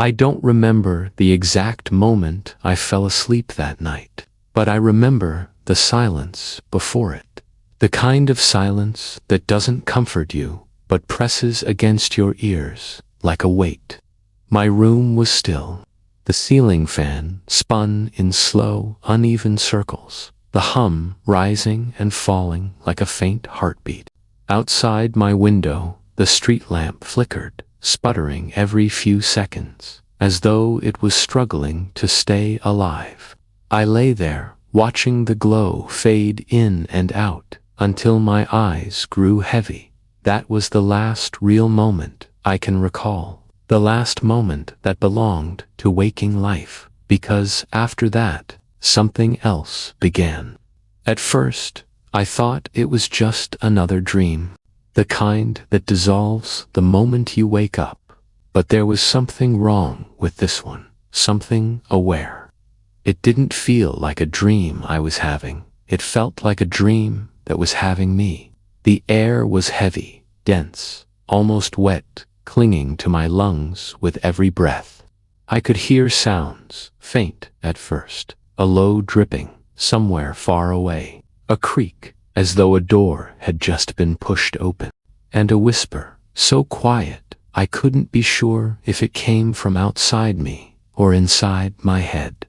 I don't remember the exact moment I fell asleep that night, but I remember the silence before it. The kind of silence that doesn't comfort you, but presses against your ears like a weight. My room was still. The ceiling fan spun in slow, uneven circles, the hum rising and falling like a faint heartbeat. Outside my window, the street lamp flickered, sputtering every few seconds, as though it was struggling to stay alive. I lay there, watching the glow fade in and out, until my eyes grew heavy. That was the last real moment I can recall, the last moment that belonged to waking life, because after that, something else began. At first, I thought it was just another dream, the kind that dissolves the moment you wake up. But there was something wrong with this one, something aware. It didn't feel like a dream I was having. It felt like a dream that was having me. The air was heavy, dense, almost wet, clinging to my lungs with every breath. I could hear sounds, faint at first, a low dripping somewhere far away, a creak as though a door had just been pushed open, and a whisper so quiet I couldn't be sure if it came from outside me or inside my head.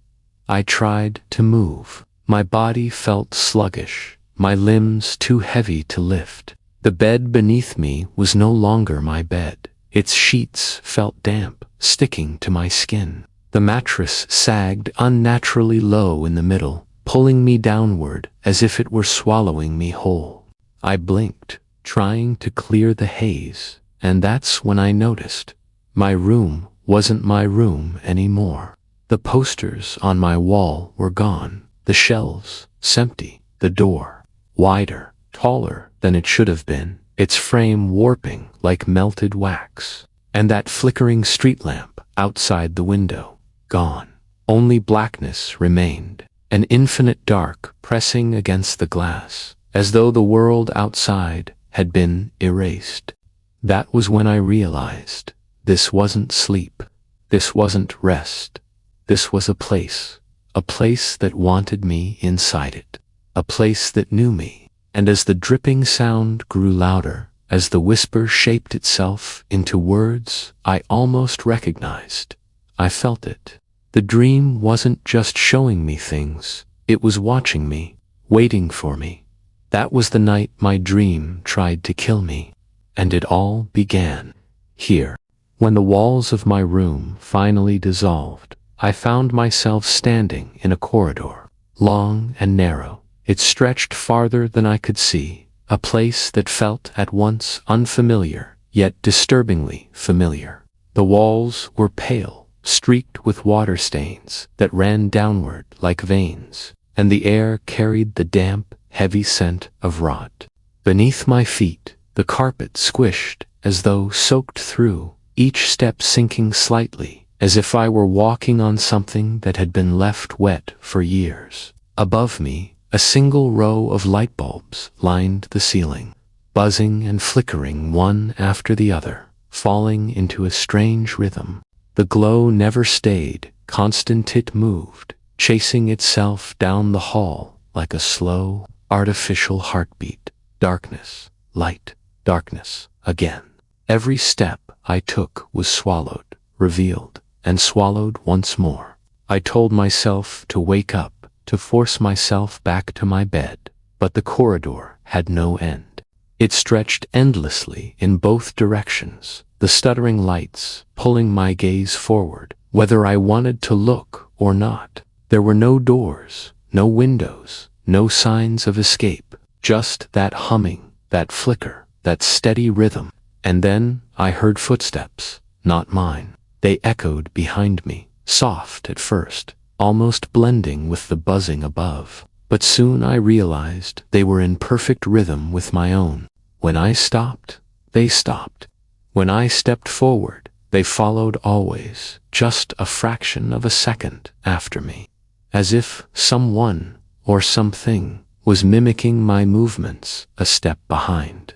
I tried to move. My body felt sluggish, my limbs too heavy to lift. The bed beneath me was no longer my bed. Its sheets felt damp, sticking to my skin. The mattress sagged unnaturally low in the middle, pulling me downward as if it were swallowing me whole. I blinked, trying to clear the haze, and that's when I noticed my room wasn't my room anymore. The posters on my wall were gone, the shelves empty, the door wider, taller than it should have been, its frame warping like melted wax, and that flickering street lamp outside the window gone. Only blackness remained, an infinite dark pressing against the glass, as though the world outside had been erased. That was when I realized this wasn't sleep, this wasn't rest, this was a place that wanted me inside it, a place that knew me. And as the dripping sound grew louder, as the whisper shaped itself into words I almost recognized, I felt it. The dream wasn't just showing me things, it was watching me, waiting for me. That was the night my dream tried to kill me. And it all began here. When the walls of my room finally dissolved, I found myself standing in a corridor, long and narrow. It stretched farther than I could see, a place that felt at once unfamiliar, yet disturbingly familiar. The walls were pale, streaked with water stains that ran downward like veins, and the air carried the damp, heavy scent of rot. Beneath my feet, the carpet squished as though soaked through, each step sinking slightly, as if I were walking on something that had been left wet for years. Above me, a single row of light bulbs lined the ceiling, buzzing and flickering one after the other, falling into a strange rhythm. The glow never stayed, constant it moved, chasing itself down the hall like a slow, artificial heartbeat. Darkness, light, darkness, again. Every step I took was swallowed, revealed, and swallowed once more. I told myself to wake up, to force myself back to my bed, but the corridor had no end. It stretched endlessly in both directions, the stuttering lights pulling my gaze forward, whether I wanted to look or not. There were no doors, no windows, no signs of escape, just that humming, that flicker, that steady rhythm. And then I heard footsteps, not mine. They echoed behind me, soft at first, almost blending with the buzzing above. But soon I realized they were in perfect rhythm with my own. When I stopped, they stopped. When I stepped forward, they followed always, just a fraction of a second after me. As if someone or something was mimicking my movements a step behind.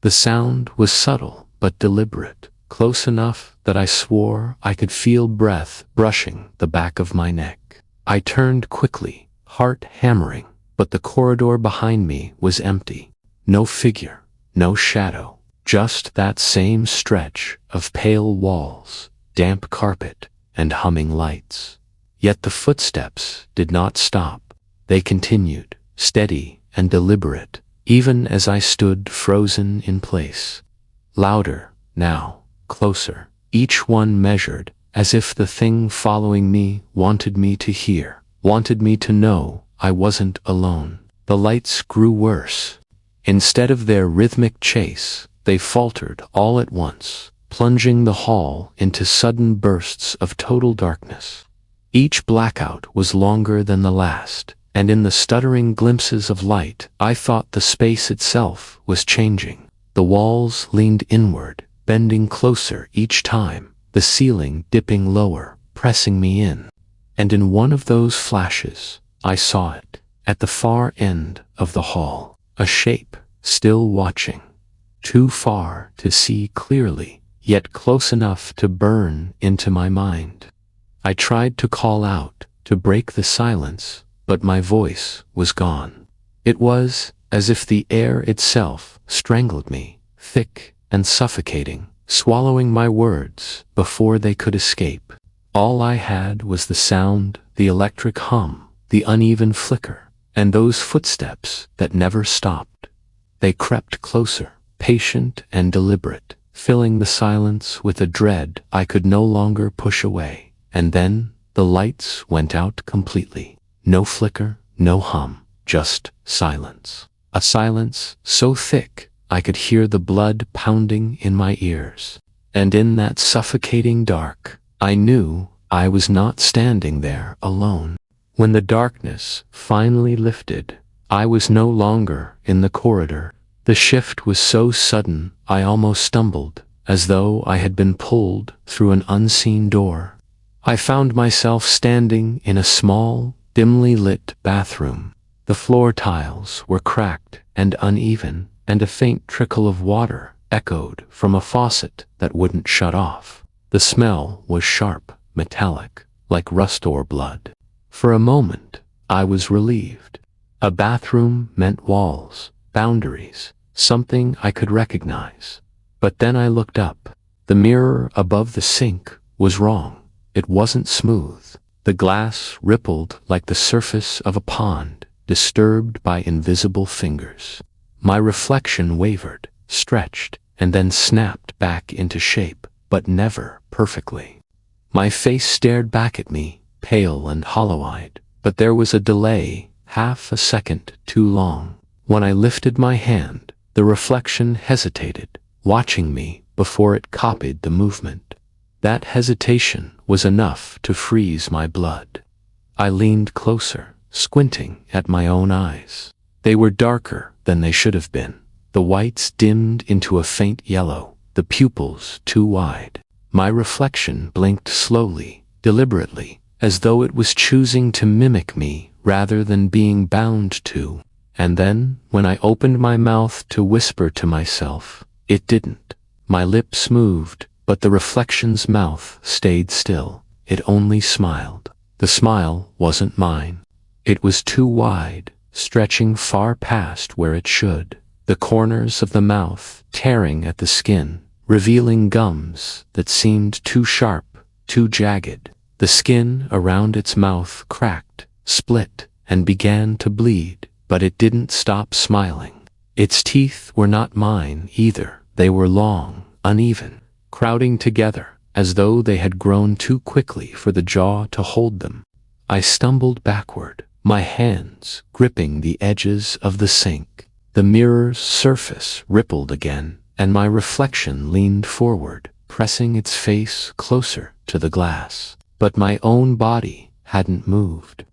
The sound was subtle but deliberate, close enough that I swore I could feel breath brushing the back of my neck. I turned quickly, heart hammering, but the corridor behind me was empty. No figure, no shadow, just that same stretch of pale walls, damp carpet, and humming lights. Yet the footsteps did not stop. They continued, steady and deliberate, even as I stood frozen in place. Louder, now, closer, each one measured, as if the thing following me wanted me to hear, wanted me to know I wasn't alone. The lights grew worse. Instead of their rhythmic chase, they faltered all at once, plunging the hall into sudden bursts of total darkness. Each blackout was longer than the last, and in the stuttering glimpses of light, I thought the space itself was changing. The walls leaned inward, bending closer each time, the ceiling dipping lower, pressing me in. And in one of those flashes, I saw it, at the far end of the hall, a shape, still watching. Too far to see clearly, yet close enough to burn into my mind. I tried to call out, to break the silence, but my voice was gone. It was as if the air itself strangled me, thick and suffocating, swallowing my words before they could escape. All I had was the sound, the electric hum, the uneven flicker, and those footsteps that never stopped. They crept closer, patient and deliberate, filling the silence with a dread I could no longer push away. And then the lights went out completely. No flicker, no hum, just silence. A silence so thick I could hear the blood pounding in my ears. And in that suffocating dark, I knew I was not standing there alone. When the darkness finally lifted, I was no longer in the corridor. The shift was so sudden I almost stumbled, as though I had been pulled through an unseen door. I found myself standing in a small, dimly lit bathroom. The floor tiles were cracked and uneven, and a faint trickle of water echoed from a faucet that wouldn't shut off. The smell was sharp, metallic, like rust or blood. For a moment, I was relieved. A bathroom meant walls, boundaries, something I could recognize. But then I looked up. The mirror above the sink was wrong. It wasn't smooth. The glass rippled like the surface of a pond, disturbed by invisible fingers. My reflection wavered, stretched, and then snapped back into shape, but never perfectly. My face stared back at me, pale and hollow-eyed, but there was a delay, half a second too long. When I lifted my hand, the reflection hesitated, watching me before it copied the movement. That hesitation was enough to freeze my blood. I leaned closer, squinting at my own eyes. They were darker than they should have been. The whites dimmed into a faint yellow, the pupils too wide. My reflection blinked slowly, deliberately, as though it was choosing to mimic me rather than being bound to. And then, when I opened my mouth to whisper to myself, it didn't. My lips moved, but the reflection's mouth stayed still. It only smiled. The smile wasn't mine. It was too wide, stretching far past where it should. The corners of the mouth tearing at the skin, revealing gums that seemed too sharp, too jagged. The skin around its mouth cracked, split, and began to bleed, but it didn't stop smiling. Its teeth were not mine either. They were long, uneven, crowding together, as though they had grown too quickly for the jaw to hold them. I stumbled backward, my hands gripping the edges of the sink. The mirror's surface rippled again, and my reflection leaned forward, pressing its face closer to the glass. But my own body hadn't moved.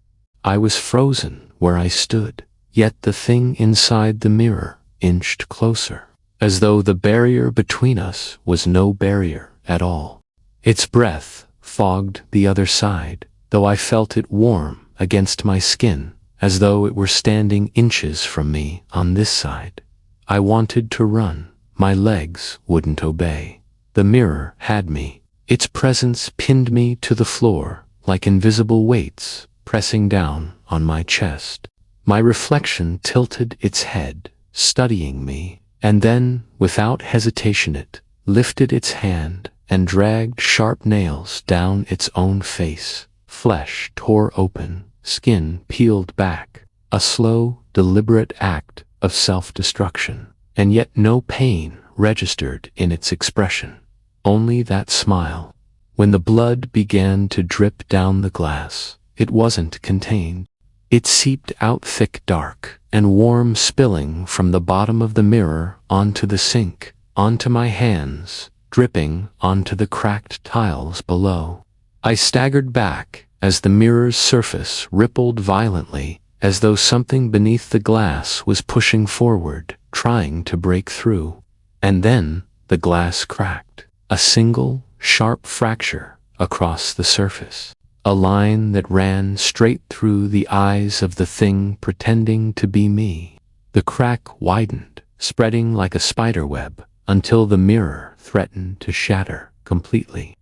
I was frozen where I stood, yet the thing inside the mirror inched closer, as though the barrier between us was no barrier at all. Its breath fogged the other side, though I felt it warm against my skin, as though it were standing inches from me on this side. I wanted to run. My legs wouldn't obey. The mirror had me. Its presence pinned me to the floor, like invisible weights pressing down on my chest. My reflection tilted its head, studying me, and then, without hesitation, it lifted its hand and dragged sharp nails down its own face. Flesh tore open, skin peeled back, a slow, deliberate act of self-destruction. And yet no pain registered in its expression, only that smile. When the blood began to drip down the glass, it wasn't contained. It seeped out thick, dark, and warm, spilling from the bottom of the mirror onto the sink, onto my hands, dripping onto the cracked tiles below. I staggered back as the mirror's surface rippled violently, as though something beneath the glass was pushing forward, trying to break through. And then the glass cracked, a single, sharp fracture across the surface, a line that ran straight through the eyes of the thing pretending to be me. The crack widened, spreading like a spider web, until the mirror threatened to shatter completely.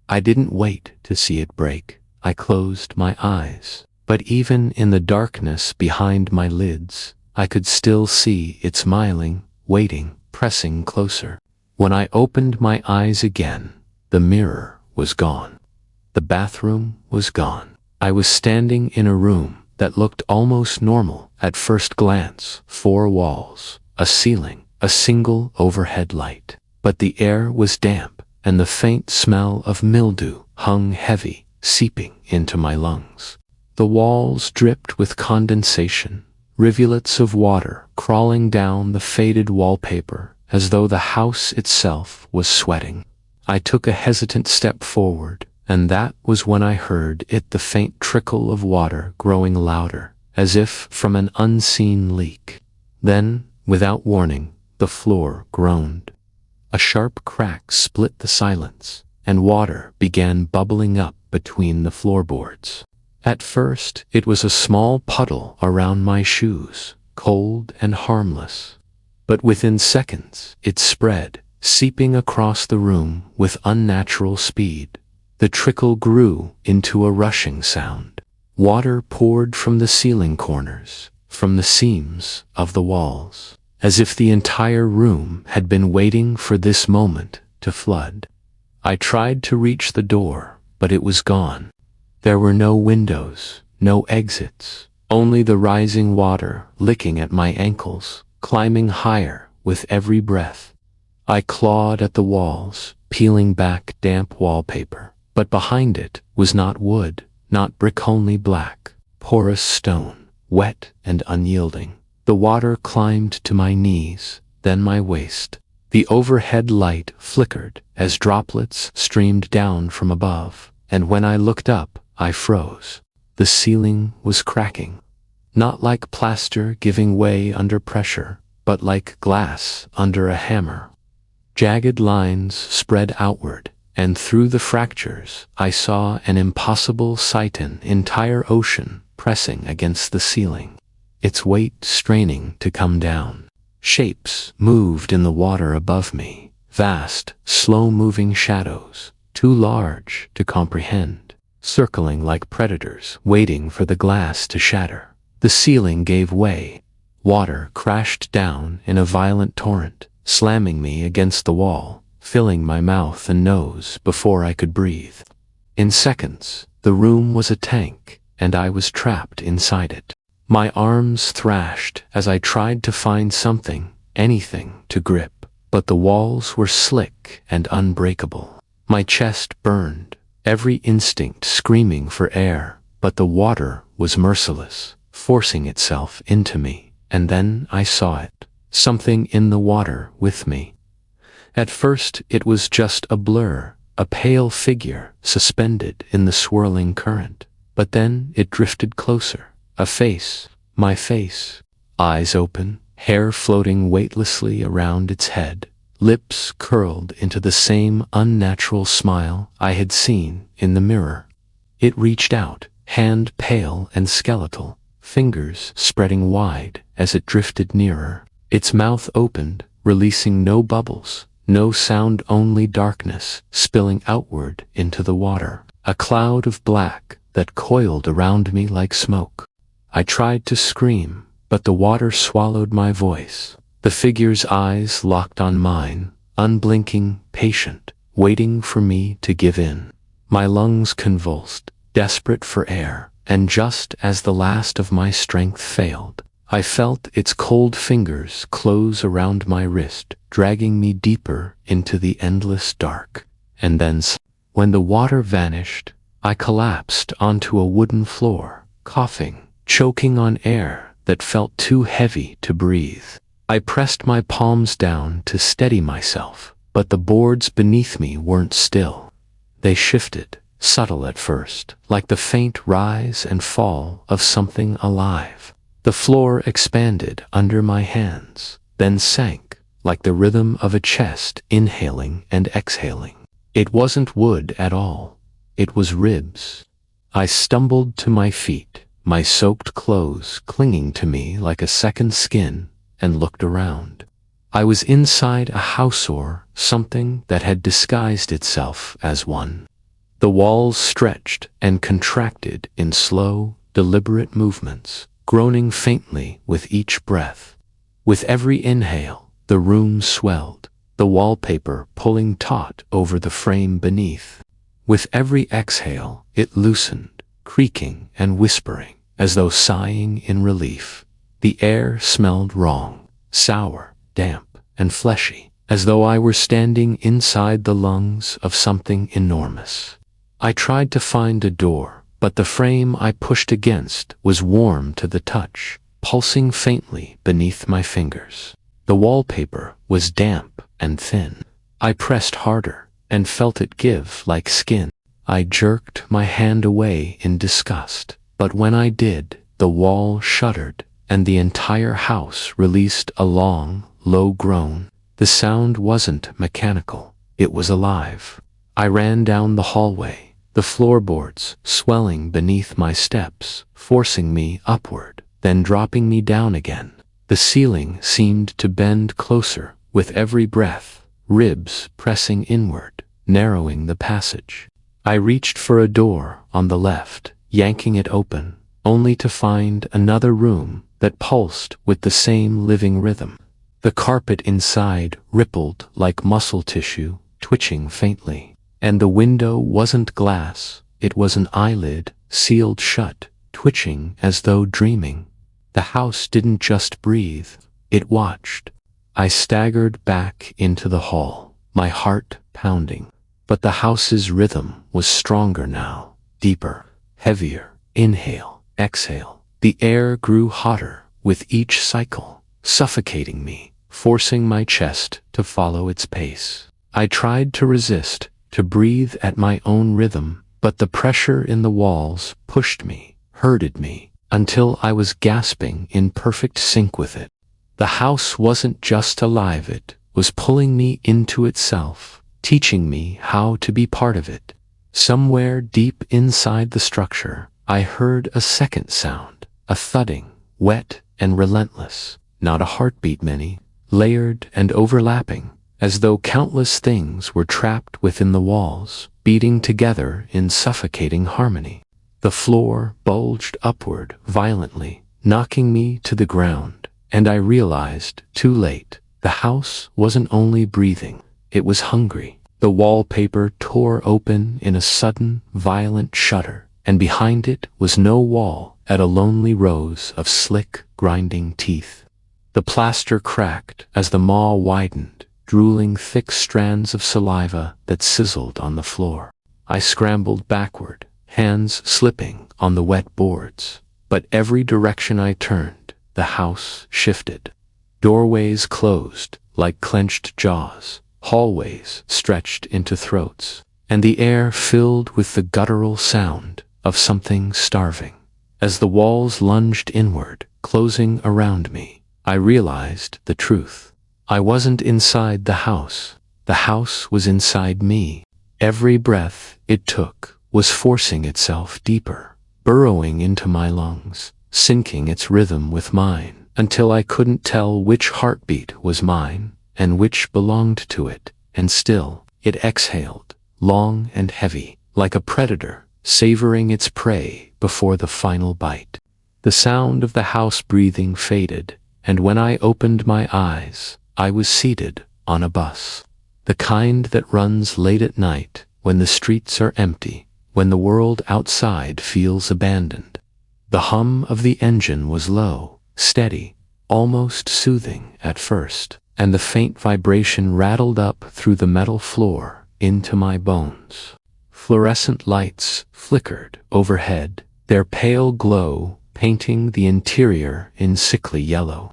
I didn't wait to see it break. I closed my eyes. But even in the darkness behind my lids, I could still see it smiling, waiting, pressing closer. When I opened my eyes again, the mirror was gone. The bathroom was gone. I was standing in a room that looked almost normal at first glance. 4 walls, a ceiling, a single overhead light. But the air was damp, and the faint smell of mildew hung heavy, seeping into my lungs. The walls dripped with condensation, rivulets of water crawling down the faded wallpaper as though the house itself was sweating. I took a hesitant step forward, and that was when I heard the faint trickle of water growing louder, as if from an unseen leak. Then, without warning, the floor groaned. A sharp crack split the silence, and water began bubbling up between the floorboards. At first, it was a small puddle around my shoes, cold and harmless. But within seconds, it spread, seeping across the room with unnatural speed. The trickle grew into a rushing sound. Water poured from the ceiling corners, from the seams of the walls, as if the entire room had been waiting for this moment to flood. I tried to reach the door, but it was gone. There were no windows, no exits, only the rising water licking at my ankles, climbing higher with every breath. I clawed at the walls, peeling back damp wallpaper, but behind it was not wood, not brick, only black, porous stone, wet and unyielding. The water climbed to my knees, then my waist. The overhead light flickered as droplets streamed down from above, and when I looked up, I froze. The ceiling was cracking. Not like plaster giving way under pressure, but like glass under a hammer. Jagged lines spread outward, and through the fractures I saw an impossible sight: an entire ocean pressing against the ceiling, its weight straining to come down. Shapes moved in the water above me, vast, slow-moving shadows, too large to comprehend, circling like predators, waiting for the glass to shatter. The ceiling gave way. Water crashed down in a violent torrent, slamming me against the wall, filling my mouth and nose before I could breathe. In seconds, the room was a tank, and I was trapped inside it. My arms thrashed as I tried to find something, anything, to grip, but the walls were slick and unbreakable. My chest burned, every instinct screaming for air, but the water was merciless, forcing itself into me, and then I saw it, something in the water with me. At first it was just a blur, a pale figure suspended in the swirling current, but then it drifted closer, a face, my face, eyes open, hair floating weightlessly around its head, lips curled into the same unnatural smile I had seen in the mirror. It reached out, hand pale and skeletal, fingers spreading wide as it drifted nearer. Its mouth opened, releasing no bubbles, No sound, only darkness, spilling outward into the water. A cloud of black that coiled around me like smoke. I tried to scream, but the water swallowed my voice. The figure's eyes locked on mine, unblinking, patient, waiting for me to give in. My lungs convulsed, desperate for air, and just as the last of my strength failed, I felt its cold fingers close around my wrist, dragging me deeper into the endless dark. And then, when the water vanished, I collapsed onto a wooden floor, coughing, choking on air that felt too heavy to breathe. I pressed my palms down to steady myself, but the boards beneath me weren't still. They shifted, subtle at first, like the faint rise and fall of something alive. The floor expanded under my hands, then sank, like the rhythm of a chest inhaling and exhaling. It wasn't wood at all. It was ribs. I stumbled to my feet, my soaked clothes clinging to me like a second skin, and looked around. I was inside a house or something that had disguised itself as one. The walls stretched and contracted in slow, deliberate movements, groaning faintly with each breath. With every inhale, the room swelled, the wallpaper pulling taut over the frame beneath. With every exhale, it loosened, creaking and whispering, as though sighing in relief. The air smelled wrong, sour, damp, and fleshy, as though I were standing inside the lungs of something enormous. I tried to find a door, but the frame I pushed against was warm to the touch, pulsing faintly beneath my fingers. The wallpaper was damp and thin. I pressed harder and felt it give like skin. I jerked my hand away in disgust, but when I did, the wall shuddered, and the entire house released a long, low groan. The sound wasn't mechanical, it was alive. I ran down the hallway, the floorboards swelling beneath my steps, forcing me upward, then dropping me down again. The ceiling seemed to bend closer with every breath, ribs pressing inward, narrowing the passage. I reached for a door on the left, yanking it open, only to find another room that pulsed with the same living rhythm. The carpet inside rippled like muscle tissue, twitching faintly. And the window wasn't glass, it was an eyelid, sealed shut, twitching as though dreaming. The house didn't just breathe, it watched. I staggered back into the hall, my heart pounding. But the house's rhythm was stronger now, deeper, heavier. Inhale, exhale. The air grew hotter with each cycle, suffocating me, forcing my chest to follow its pace. I tried to resist, to breathe at my own rhythm, but the pressure in the walls pushed me, herded me, until I was gasping in perfect sync with it. The house wasn't just alive, it was pulling me into itself, teaching me how to be part of it. Somewhere deep inside the structure, I heard a second sound, a thudding, wet and relentless, not a heartbeat many, layered and overlapping, as though countless things were trapped within the walls, beating together in suffocating harmony. The floor bulged upward violently, knocking me to the ground, and I realized, too late, the house wasn't only breathing, it was hungry. The wallpaper tore open in a sudden, violent shudder, and behind it was no wall at a lonely rows of slick, grinding teeth. The plaster cracked as the maw widened, drooling thick strands of saliva that sizzled on the floor. I scrambled backward, hands slipping on the wet boards, but every direction I turned, the house shifted. Doorways closed like clenched jaws, hallways stretched into throats, and the air filled with the guttural sound of something starving. As the walls lunged inward, closing around me, I realized the truth. I wasn't inside the house was inside me. Every breath it took was forcing itself deeper, burrowing into my lungs, syncing its rhythm with mine, until I couldn't tell which heartbeat was mine and which belonged to it, and still, it exhaled, long and heavy, like a predator, savoring its prey before the final bite. The sound of the house breathing faded, and when I opened my eyes, I was seated on a bus. The kind that runs late at night, when the streets are empty, when the world outside feels abandoned. The hum of the engine was low, steady, almost soothing at first, and the faint vibration rattled up through the metal floor into my bones. Fluorescent lights flickered overhead, their pale glow painting the interior in sickly yellow.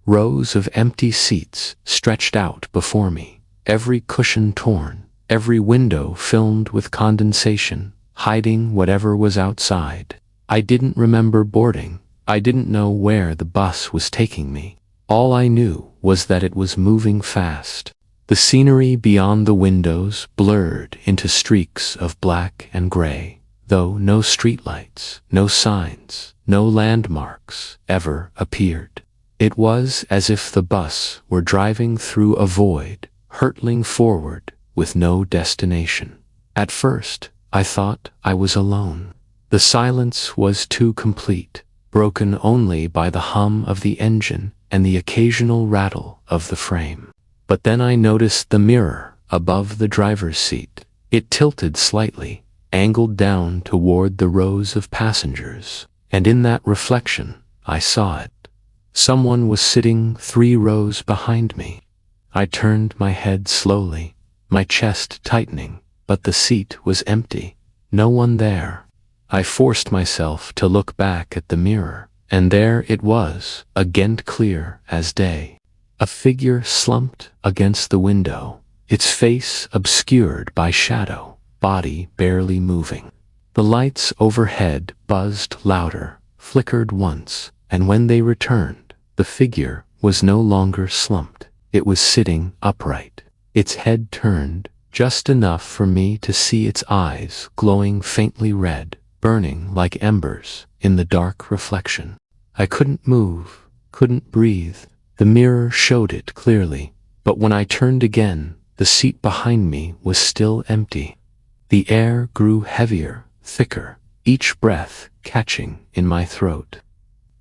Rows of empty seats stretched out before me, every cushion torn, every window filmed with condensation, hiding whatever was outside. I didn't remember boarding. I didn't know where the bus was taking me. All I knew was that it was moving fast. The scenery beyond the windows blurred into streaks of black and gray, though no streetlights, no signs, no landmarks ever appeared. It was as if the bus were driving through a void, hurtling forward with no destination. At first, I thought I was alone. The silence was too complete, broken only by the hum of the engine and the occasional rattle of the frame. But then I noticed the mirror above the driver's seat. It tilted slightly, angled down toward the rows of passengers, and in that reflection, I saw it. Someone was sitting 3 rows behind me. I turned my head slowly, my chest tightening, but the seat was empty. No one there. I forced myself to look back at the mirror, and there it was, again clear as day. A figure slumped against the window, its face obscured by shadow, body barely moving. The lights overhead buzzed louder, flickered once, and when they returned, the figure was no longer slumped. It was sitting upright, its head turned, just enough for me to see its eyes glowing faintly red, burning like embers in the dark reflection. I couldn't move, couldn't breathe. The mirror showed it clearly, but when I turned again, the seat behind me was still empty. The air grew heavier, thicker, each breath catching in my throat.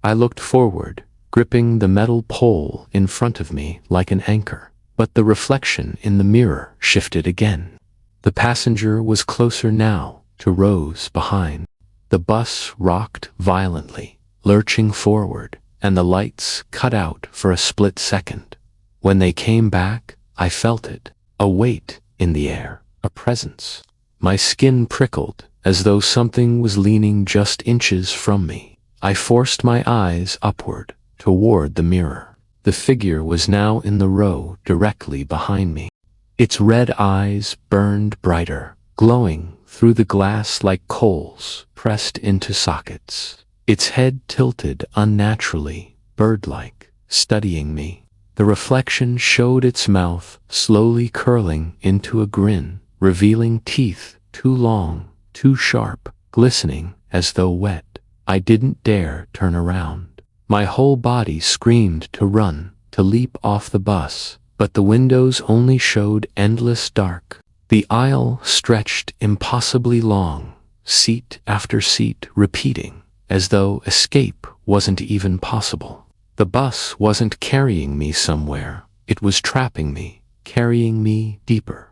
I looked forward, gripping the metal pole in front of me like an anchor, but the reflection in the mirror shifted again. The passenger was closer now, to rows behind. The bus rocked violently, lurching forward, and the lights cut out for a split second. When they came back, I felt it, a weight in the air, a presence. My skin prickled, as though something was leaning just inches from me. I forced my eyes upward, toward the mirror. The figure was now in the row directly behind me. Its red eyes burned brighter, glowing through the glass like coals pressed into sockets. Its head tilted unnaturally, bird-like, studying me. The reflection showed its mouth slowly curling into a grin, revealing teeth too long, too sharp, glistening as though wet. I didn't dare turn around. My whole body screamed to run, to leap off the bus, but the windows only showed endless dark. The aisle stretched impossibly long, seat after seat repeating, as though escape wasn't even possible. The bus wasn't carrying me somewhere, it was trapping me, carrying me deeper.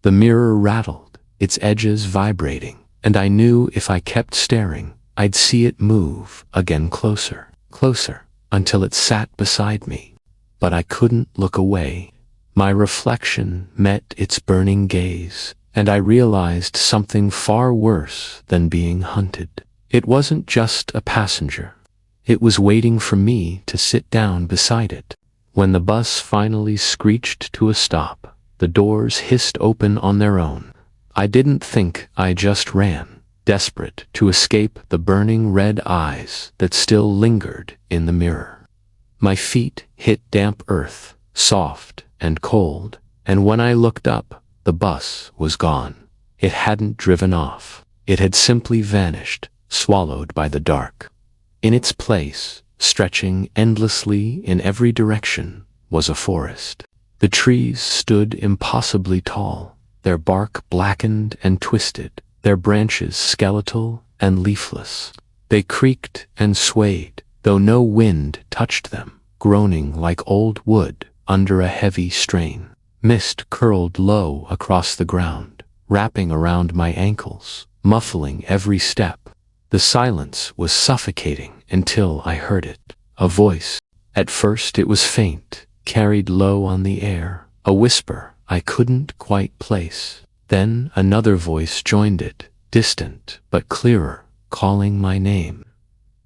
The mirror rattled, its edges vibrating, and I knew if I kept staring, I'd see it move again closer, closer, until it sat beside me. But I couldn't look away. My reflection met its burning gaze, and I realized something far worse than being hunted. It wasn't just a passenger. It was waiting for me to sit down beside it. When the bus finally screeched to a stop, the doors hissed open on their own. I didn't think, I just ran, desperate to escape the burning red eyes that still lingered in the mirror. My feet hit damp earth, soft and cold, and when I looked up, the bus was gone. It hadn't driven off. It had simply vanished, swallowed by the dark. In its place, stretching endlessly in every direction, was a forest. The trees stood impossibly tall, their bark blackened and twisted, their branches skeletal and leafless. They creaked and swayed, though no wind touched them, groaning like old wood under a heavy strain. Mist curled low across the ground, wrapping around my ankles, muffling every step. The silence was suffocating until I heard it. A voice. At first it was faint, carried low on the air, a whisper I couldn't quite place. Then another voice joined it, distant but clearer, calling my name.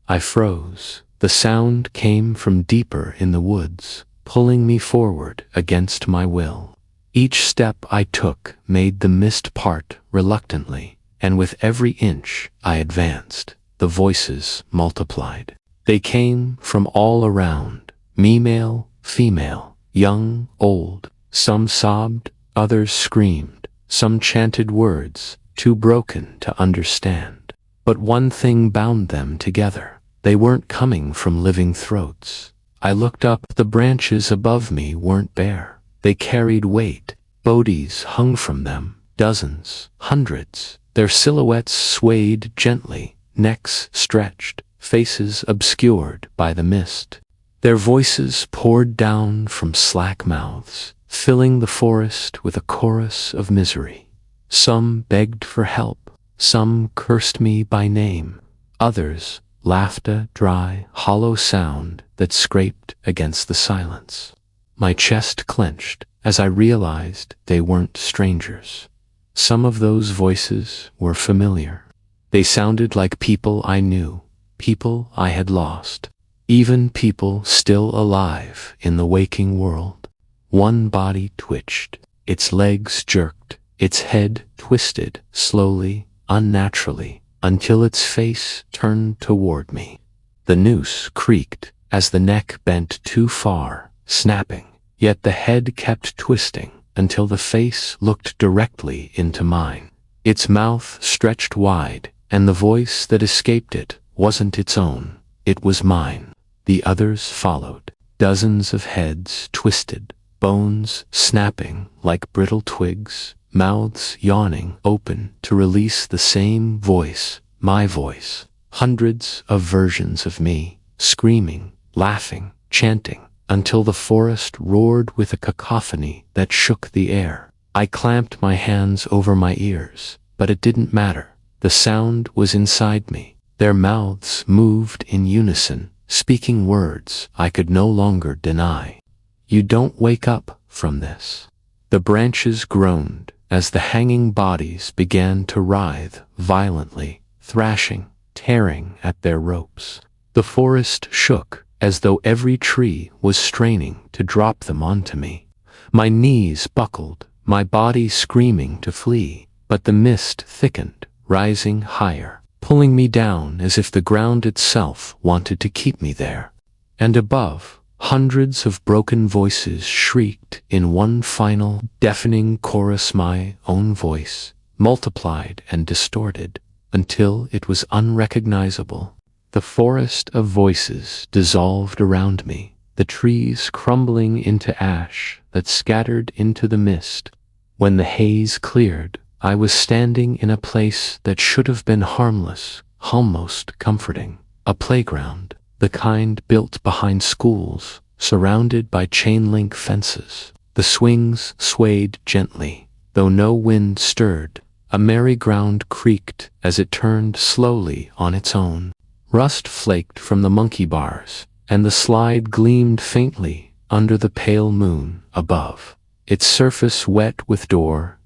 I froze. The sound came from deeper in the woods, pulling me forward against my will. Each step I took made the mist part reluctantly, and with every inch I advanced, the voices multiplied. They came from all around, male, female, young, old. Some sobbed, others screamed, some chanted words, too broken to understand. But one thing bound them together. They weren't coming from living throats. I looked up. The branches above me weren't bare. They carried weight. Bodies hung from them, dozens, hundreds. Their silhouettes swayed gently, necks stretched, faces obscured by the mist. Their voices poured down from slack mouths, filling the forest with a chorus of misery. Some begged for help, some cursed me by name, others laughed a dry, hollow sound that scraped against the silence. My chest clenched as I realized they weren't strangers. Some of those voices were familiar. They sounded like people I knew, people I had lost, even people still alive in the waking world. One body twitched, its legs jerked, its head twisted slowly, unnaturally, until its face turned toward me. The noose creaked as the neck bent too far, snapping, yet the head kept twisting until the face looked directly into mine. Its mouth stretched wide, and the voice that escaped it wasn't its own, it was mine. The others followed, dozens of heads twisted, bones snapping like brittle twigs, mouths yawning open to release the same voice, my voice. Hundreds of versions of me, screaming, laughing, chanting, until the forest roared with a cacophony that shook the air. I clamped my hands over my ears, but it didn't matter. The sound was inside me. Their mouths moved in unison, speaking words I could no longer deny. You don't wake up from this. The branches groaned as the hanging bodies began to writhe violently, thrashing, tearing at their ropes. The forest shook as though every tree was straining to drop them onto me. My knees buckled, my body screaming to flee, but the mist thickened, rising higher, pulling me down as if the ground itself wanted to keep me there. And above, hundreds of broken voices shrieked in one final, deafening chorus, my own voice, multiplied and distorted, until it was unrecognizable. The forest of voices dissolved around me, the trees crumbling into ash that scattered into the mist. When the haze cleared, I was standing in a place that should have been harmless, almost comforting. A playground, the kind built behind schools, surrounded by chain-link fences. The swings swayed gently, though no wind stirred. A merry-go-round creaked as it turned slowly on its own. Rust flaked from the monkey bars, and the slide gleamed faintly under the pale moon above, its surface wet with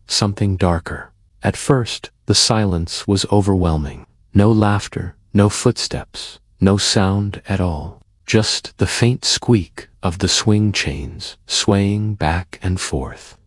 something darker. At first, the silence was overwhelming. No laughter, no footsteps, no sound at all. Just the faint squeak of the swing chains swaying back and forth.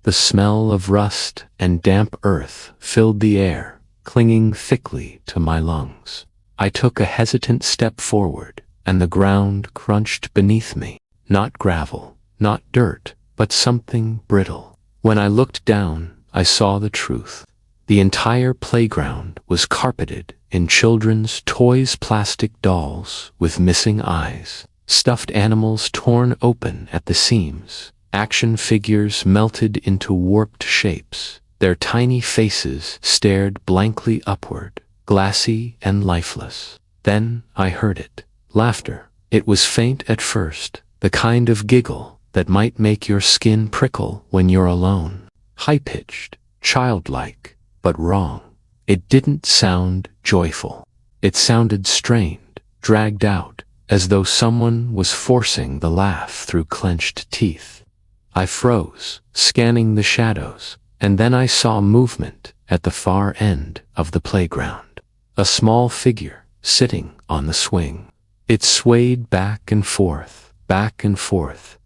The smell of rust and damp earth filled the air, clinging thickly to my lungs. I took a hesitant step forward, and the ground crunched beneath me. Not gravel, not dirt, but something brittle. When I looked down, I saw the truth. The entire playground was carpeted in children's toys, plastic dolls with missing eyes, stuffed animals torn open at the seams, Action figures melted into warped shapes. Their tiny faces stared blankly upward, glassy and lifeless. Then I heard it. Laughter. It was faint at first, the kind of giggle that might make your skin prickle when you're alone. High-pitched, childlike, but wrong. It didn't sound joyful. It sounded strained, dragged out, as though someone was forcing the laugh through clenched teeth. I froze, scanning the shadows, and then I saw movement at the far end of the playground. A small figure sitting on the swing. It swayed back and forth,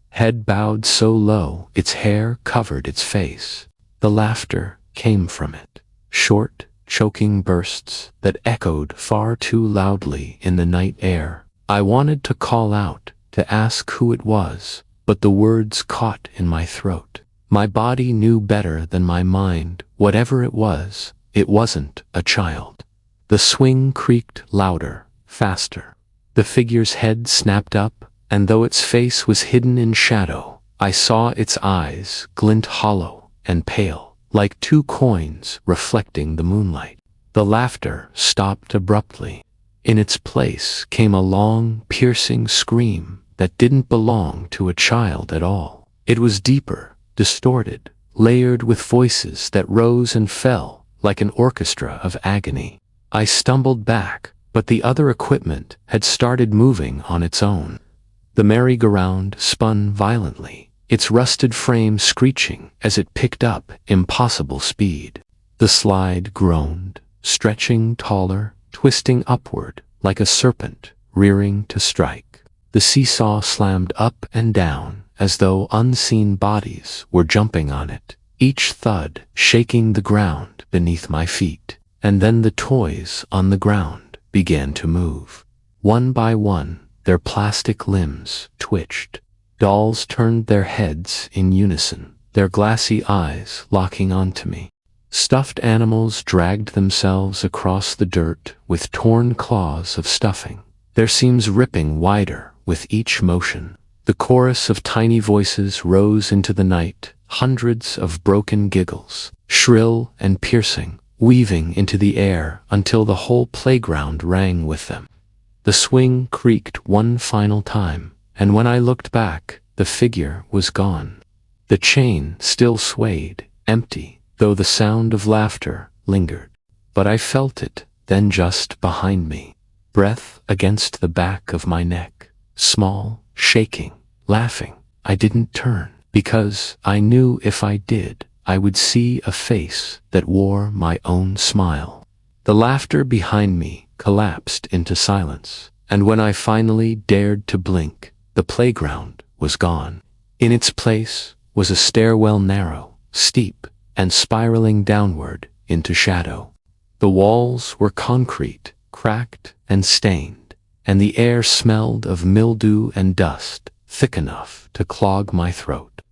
head bowed so low its hair covered its face. The laughter came from it. Short, choking bursts that echoed far too loudly in the night air. I wanted to call out, to ask who it was, but the words caught in my throat. My body knew better than my mind. Whatever it was, it wasn't a child. The swing creaked louder, faster. The figure's head snapped up, and though its face was hidden in shadow, I saw its eyes glint hollow and pale, like two coins reflecting the moonlight. The laughter stopped abruptly. In its place came a long, piercing scream that didn't belong to a child at all. It was deeper, distorted, layered with voices that rose and fell like an orchestra of agony. I stumbled back, but the other equipment had started moving on its own. The merry-go-round spun violently, its rusted frame screeching as it picked up impossible speed. The slide groaned, stretching taller, twisting upward like a serpent rearing to strike. The seesaw slammed up and down as though unseen bodies were jumping on it, each thud shaking the ground beneath my feet. And then the toys on the ground began to move. One by one, their plastic limbs twitched. Dolls turned their heads in unison, their glassy eyes locking onto me. Stuffed animals dragged themselves across the dirt with torn claws of stuffing, their seams ripping wider with each motion. The chorus of tiny voices rose into the night, hundreds of broken giggles, shrill and piercing, weaving into the air until the whole playground rang with them. The swing creaked one final time, and when I looked back, the figure was gone. The chain still swayed, empty, though the sound of laughter lingered. But I felt it, then just behind me. Breath against the back of my neck. Small, shaking, laughing. I didn't turn, because I knew if I did, I would see a face that wore my own smile. The laughter behind me collapsed into silence, and when I finally dared to blink, the playground was gone. In its place was a stairwell narrow, steep, and spiraling downward into shadow. The walls were concrete, cracked and stained, and the air smelled of mildew and dust, thick enough to clog my throat.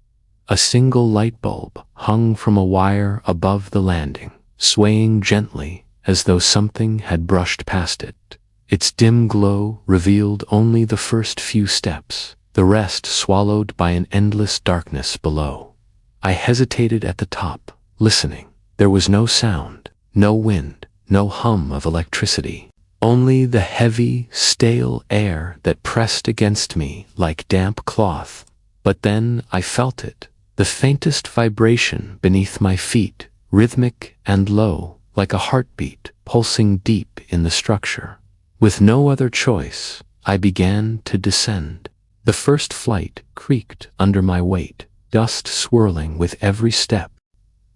A single light bulb hung from a wire above the landing, swaying gently as though something had brushed past it. Its dim glow revealed only the first few steps, the rest swallowed by an endless darkness below. I hesitated at the top, listening. There was no sound, no wind, no hum of electricity. Only the heavy, stale air that pressed against me like damp cloth. But then I felt it. The faintest vibration beneath my feet, rhythmic and low, like a heartbeat pulsing deep in the structure. With no other choice, I began to descend. The first flight creaked under my weight, dust swirling with every step.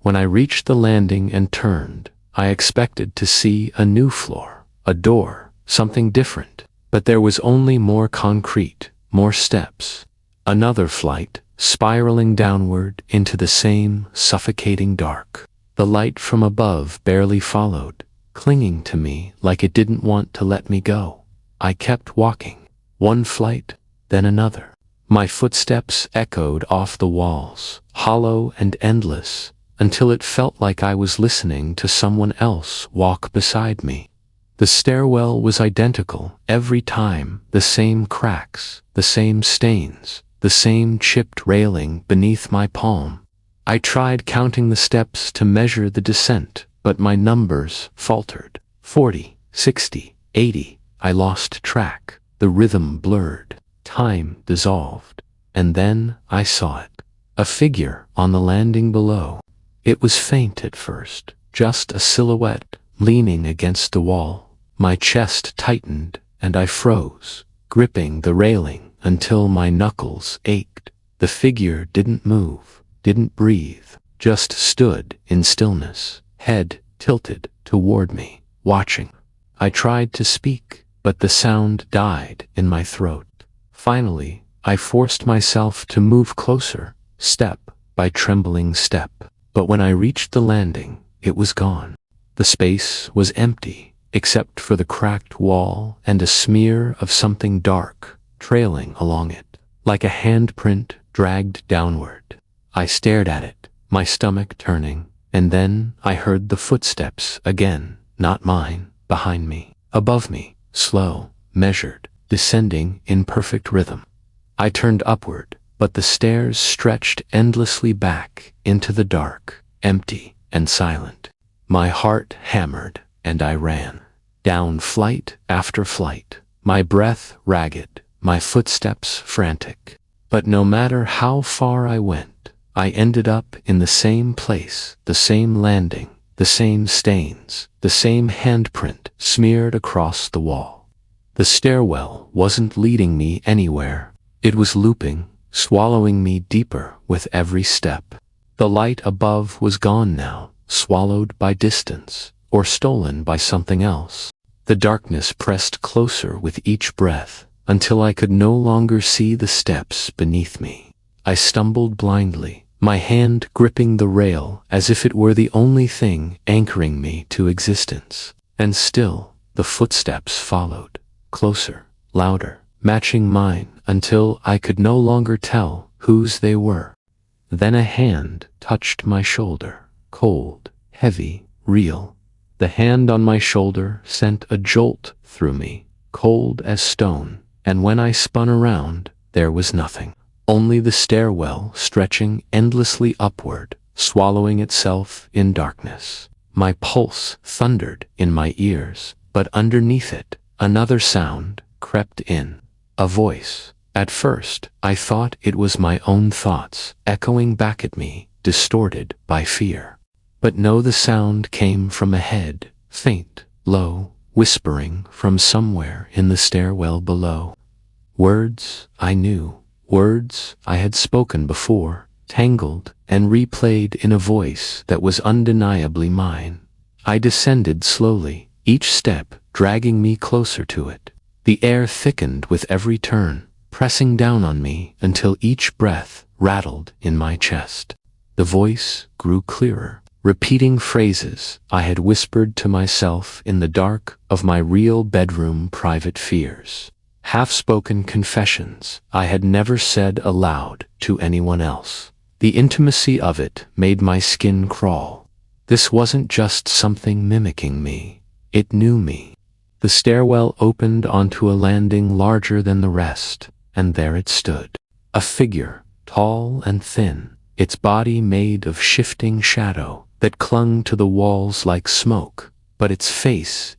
When I reached the landing and turned, I expected to see a new floor, a door, something different. But there was only more concrete, more steps. Another flight, spiraling downward into the same suffocating dark. The light from above barely followed, clinging to me like it didn't want to let me go. I kept walking, one flight, then another. My footsteps echoed off the walls, hollow and endless, until it felt like I was listening to someone else walk beside me. The stairwell was identical every time, the same cracks, the same stains, the same chipped railing beneath my palm. I tried counting the steps to measure the descent, but my numbers faltered. 40, 60, 80. I lost track. The rhythm blurred. Time dissolved. And then I saw it. A figure on the landing below. It was faint at first, just a silhouette leaning against the wall. My chest tightened and I froze, gripping the railing until my knuckles ached. The figure didn't move, didn't breathe, just stood in stillness, head tilted toward me, watching. I tried to speak, but the sound died in my throat. Finally, I forced myself to move closer, step by trembling step. But when I reached the landing, it was gone. The space was empty, except for the cracked wall and a smear of something dark trailing along it, like a handprint dragged downward. I stared at it, my stomach turning, and then I heard the footsteps again, not mine, behind me, above me, slow, measured, descending in perfect rhythm. I turned upward, but the stairs stretched endlessly back into the dark, empty and silent. My heart hammered, and I ran. Down flight after flight, my breath ragged, my footsteps frantic. But no matter how far I went, I ended up in the same place, the same landing, the same stains, the same handprint smeared across the wall. The stairwell wasn't leading me anywhere. It was looping, swallowing me deeper with every step. The light above was gone now, swallowed by distance, or stolen by something else. The darkness pressed closer with each breath, until I could no longer see the steps beneath me. I stumbled blindly, my hand gripping the rail as if it were the only thing anchoring me to existence. And still, the footsteps followed, closer, louder, matching mine until I could no longer tell whose they were. Then a hand touched my shoulder, cold, heavy, real. The hand on my shoulder sent a jolt through me, cold as stone, and when I spun around, there was nothing. Only the stairwell stretching endlessly upward, swallowing itself in darkness. My pulse thundered in my ears, but underneath it, another sound crept in. A voice. At first, I thought it was my own thoughts, echoing back at me, distorted by fear. But no, the sound came from ahead, faint, low, whispering from somewhere in the stairwell below. Words I knew, words I had spoken before, tangled and replayed in a voice that was undeniably mine. I descended slowly, each step dragging me closer to it. The air thickened with every turn, pressing down on me until each breath rattled in my chest. The voice grew clearer, repeating phrases I had whispered to myself in the dark of my real bedroom private fears. Half-spoken confessions I had never said aloud to anyone else. The intimacy of it made my skin crawl. This wasn't just something mimicking me. It knew me. The stairwell opened onto a landing larger than the rest, and there it stood. A figure, tall and thin, its body made of shifting shadow that clung to the walls like smoke, but its face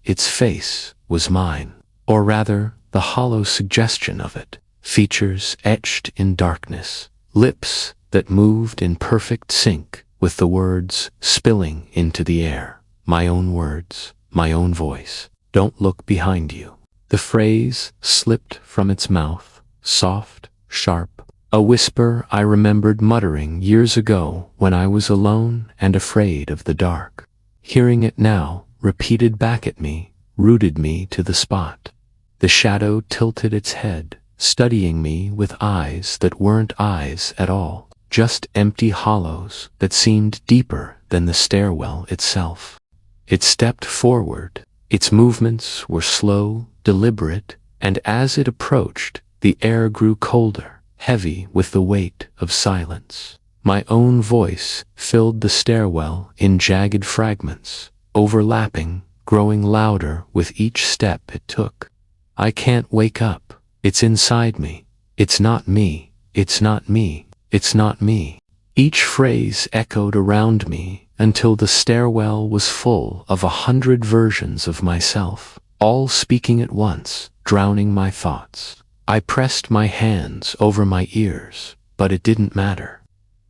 was mine. Or rather, the hollow suggestion of it. Features etched in darkness, lips that moved in perfect sync with the words spilling into the air. My own words, my own voice. Don't look behind you. The phrase slipped from its mouth, soft, sharp, a whisper I remembered muttering years ago when I was alone and afraid of the dark. Hearing it now, repeated back at me, rooted me to the spot. The shadow tilted its head, studying me with eyes that weren't eyes at all, just empty hollows that seemed deeper than the stairwell itself. It stepped forward. Its movements were slow, deliberate, and as it approached, the air grew colder, heavy with the weight of silence. My own voice filled the stairwell in jagged fragments, overlapping, growing louder with each step it took. I can't wake up. It's inside me. It's not me. "It's not me, it's not me." Each phrase echoed around me until the stairwell was full of 100 versions of myself, all speaking at once, drowning my thoughts. I pressed my hands over my ears, but it didn't matter.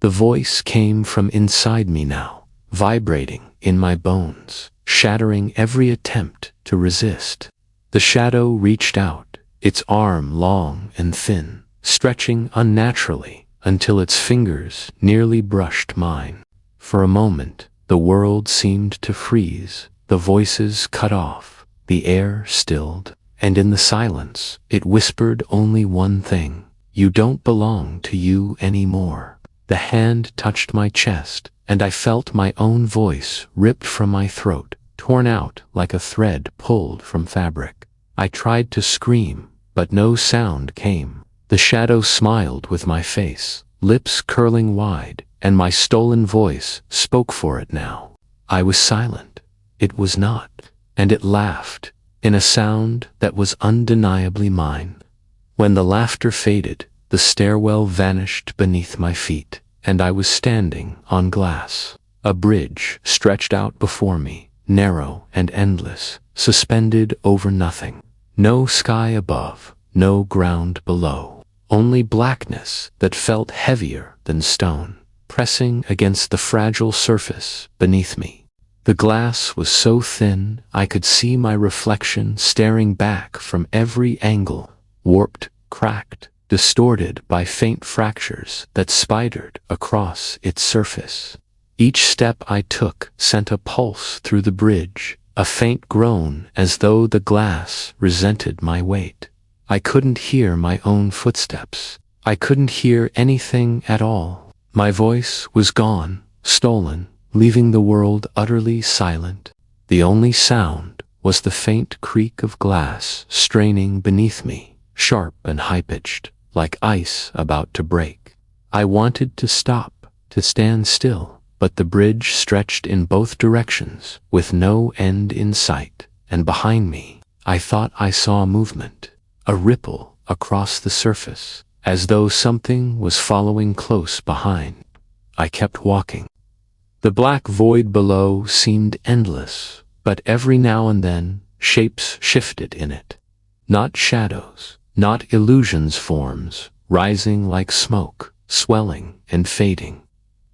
The voice came from inside me now, vibrating in my bones, shattering every attempt to resist. The shadow reached out, its arm long and thin, stretching unnaturally until its fingers nearly brushed mine. For a moment, the world seemed to freeze, the voices cut off, the air stilled, and in the silence, it whispered only one thing: "You don't belong to you anymore." The hand touched my chest, and I felt my own voice ripped from my throat, torn out like a thread pulled from fabric. I tried to scream, but no sound came. The shadow smiled with my face, lips curling wide, and my stolen voice spoke for it now. I was silent. It was not. And it laughed, in a sound that was undeniably mine. When the laughter faded, the stairwell vanished beneath my feet, and I was standing on glass. A bridge stretched out before me, narrow and endless, suspended over nothing. No sky above, no ground below, only blackness that felt heavier than stone, pressing against the fragile surface beneath me. The glass was so thin I could see my reflection staring back from every angle, warped, cracked, distorted by faint fractures that spidered across its surface. Each step I took sent a pulse through the bridge, a faint groan as though the glass resented my weight. I couldn't hear my own footsteps. I couldn't hear anything at all. My voice was gone, stolen, leaving the world utterly silent. The only sound was the faint creak of glass straining beneath me, sharp and high-pitched, like ice about to break. I wanted to stop, to stand still, but the bridge stretched in both directions, with no end in sight, and behind me, I thought I saw movement, a ripple across the surface, as though something was following close behind. I kept walking. The black void below seemed endless, but every now and then, shapes shifted in it. Not shadows, not illusions, forms, rising like smoke, swelling and fading.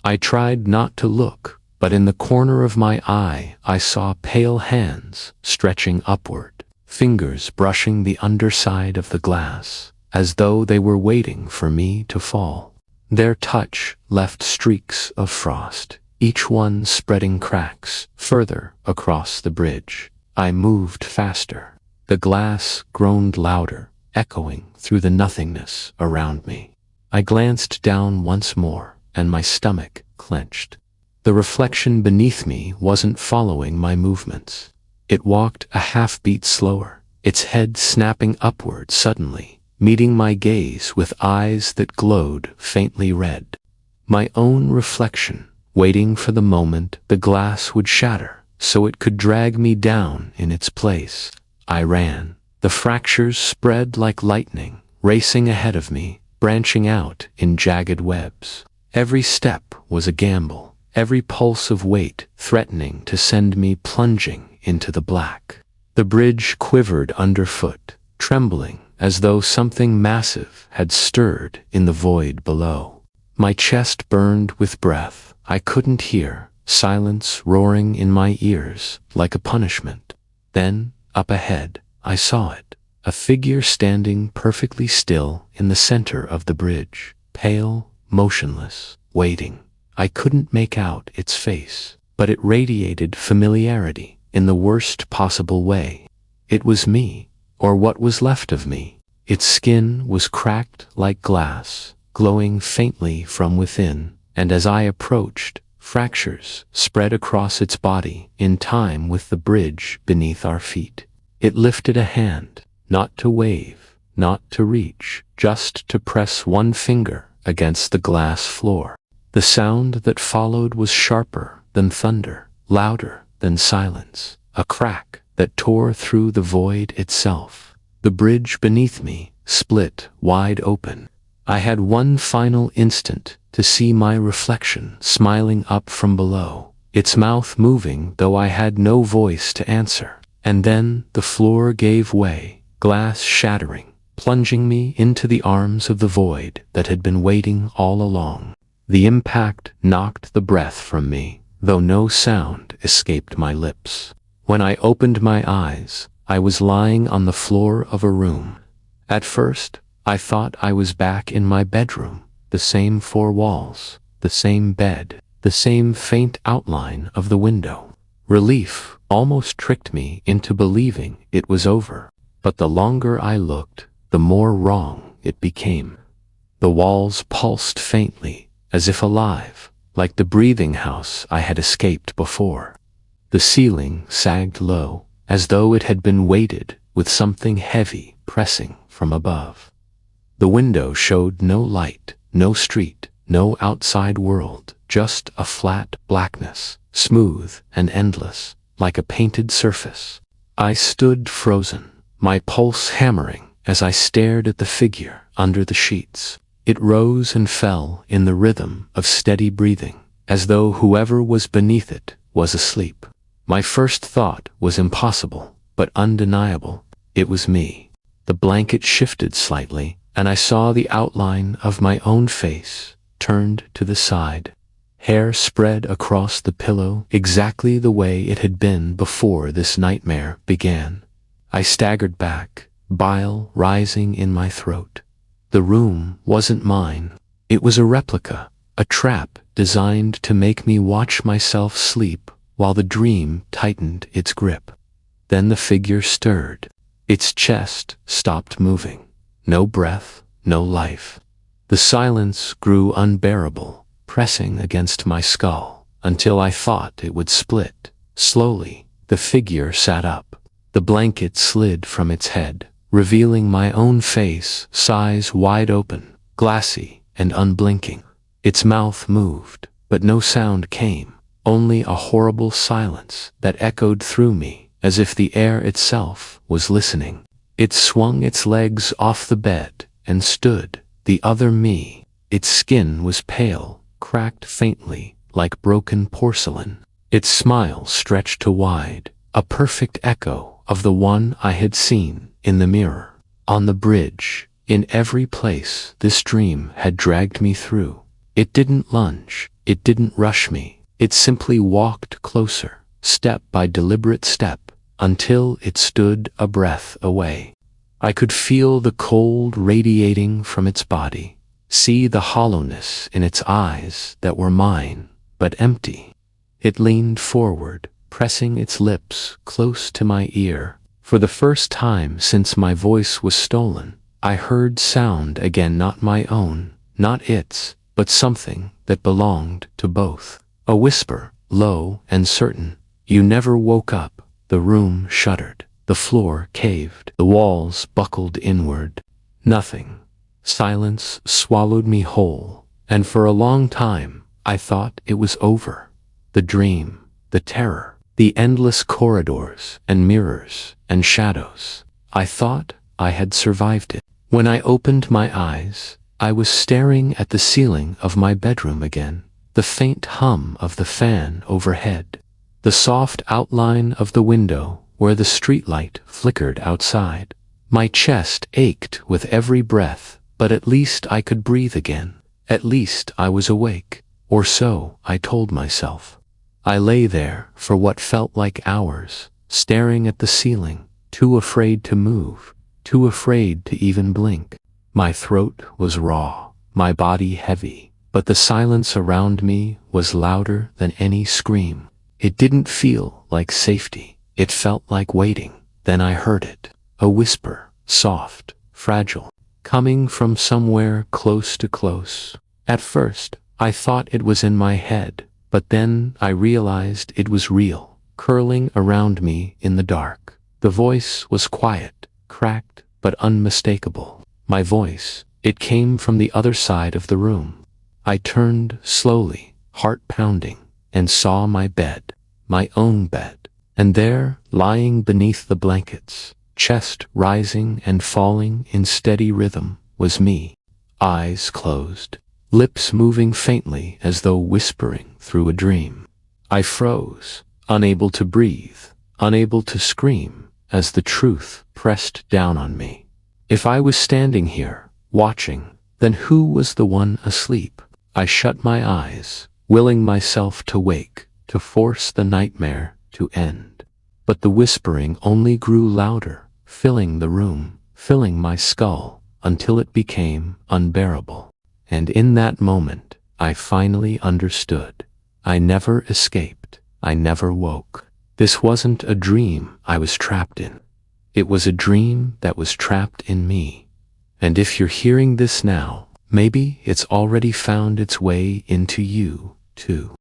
I tried not to look, but in the corner of my eye I saw pale hands stretching upward, fingers brushing the underside of the glass, as though they were waiting for me to fall. Their touch left streaks of frost, each one spreading cracks further across the bridge. I moved faster. The glass groaned louder, echoing through the nothingness around me. I glanced down once more, and my stomach clenched. The reflection beneath me wasn't following my movements. It walked a half-beat slower, its head snapping upward suddenly, meeting my gaze with eyes that glowed faintly red. My own reflection, waiting for the moment the glass would shatter so it could drag me down in its place. I ran. The fractures spread like lightning, racing ahead of me, branching out in jagged webs. Every step was a gamble, every pulse of weight threatening to send me plunging into the black. The bridge quivered underfoot, trembling as though something massive had stirred in the void below. My chest burned with breath. I couldn't hear, silence roaring in my ears like a punishment. Then, up ahead, I saw it, a figure standing perfectly still in the center of the bridge, pale, motionless, waiting. I couldn't make out its face, but it radiated familiarity in the worst possible way. It was me, or what was left of me. Its skin was cracked like glass, glowing faintly from within, and as I approached, fractures spread across its body in time with the bridge beneath our feet. It lifted a hand, not to wave, not to reach, just to press one finger against the glass floor. The sound that followed was sharper than thunder, louder than silence, a crack that tore through the void itself. The bridge beneath me split wide open. I had one final instant to see my reflection smiling up from below, its mouth moving though I had no voice to answer. And then the floor gave way, glass shattering, plunging me into the arms of the void that had been waiting all along. The impact knocked the breath from me, though no sound escaped my lips. When I opened my eyes, I was lying on the floor of a room. At first, I thought I was back in my bedroom, the same four walls, the same bed, the same faint outline of the window. Relief almost tricked me into believing it was over, but the longer I looked, the more wrong it became. The walls pulsed faintly, as if alive, like the breathing house I had escaped before. The ceiling sagged low, as though it had been weighted with something heavy pressing from above. The window showed no light, no street, no outside world, just a flat blackness, smooth and endless, like a painted surface. I stood frozen, my pulse hammering as I stared at the figure under the sheets. It rose and fell in the rhythm of steady breathing, as though whoever was beneath it was asleep. My first thought was impossible, but undeniable. It was me. The blanket shifted slightly, and I saw the outline of my own face, turned to the side. Hair spread across the pillow exactly the way it had been before this nightmare began. I staggered back, bile rising in my throat. The room wasn't mine. It was a replica, a trap designed to make me watch myself sleep while the dream tightened its grip. Then the figure stirred. Its chest stopped moving. No breath, no life. The silence grew unbearable, pressing against my skull, until I thought it would split. Slowly, the figure sat up. The blanket slid from its head, revealing my own face, size wide open, glassy and unblinking. Its mouth moved, but no sound came, only a horrible silence that echoed through me as if the air itself was listening. It swung its legs off the bed and stood, the other me. Its skin was pale, cracked faintly, like broken porcelain. Its smile stretched to wide, a perfect echo of the one I had seen in the mirror. On the bridge, in every place this dream had dragged me through. It didn't lunge, it didn't rush me. It simply walked closer, step by deliberate step, until it stood a breath away. I could feel the cold radiating from its body, see the hollowness in its eyes that were mine, but empty. It leaned forward, pressing its lips close to my ear. For the first time since my voice was stolen, I heard sound again, not my own, not its, but something that belonged to both. A whisper, low and certain. You never woke up. The room shuddered. The floor caved. The walls buckled inward. Nothing. Silence swallowed me whole, and for a long time I thought it was over. The dream, the terror, the endless corridors and mirrors and shadows. I thought I had survived it. When I opened my eyes, I was staring at the ceiling of my bedroom again, the faint hum of the fan overhead, the soft outline of the window where the streetlight flickered outside. My chest ached with every breath, but at least I could breathe again. At least I was awake, or so I told myself. I lay there for what felt like hours, staring at the ceiling, too afraid to move, too afraid to even blink. My throat was raw, my body heavy, but the silence around me was louder than any scream. It didn't feel like safety. It felt like waiting. Then I heard it, a whisper, soft, fragile, coming from somewhere close to close. At first, I thought it was in my head, but then I realized it was real, curling around me in the dark. The voice was quiet, cracked, but unmistakable. My voice, it came from the other side of the room. I turned slowly, heart pounding, and saw my bed, my own bed. And there, lying beneath the blankets, chest rising and falling in steady rhythm, was me. eyes closed, lips moving faintly as though whispering through a dream. I froze, unable to breathe, unable to scream, as the truth pressed down on me. If I was standing here, watching, then who was the one asleep? I shut my eyes, willing myself to wake, to force the nightmare to end. But the whispering only grew louder, filling the room, filling my skull, until it became unbearable. And in that moment, I finally understood. I never escaped. I never woke. This wasn't a dream I was trapped in. It was a dream that was trapped in me. And if you're hearing this now, maybe it's already found its way into you, too.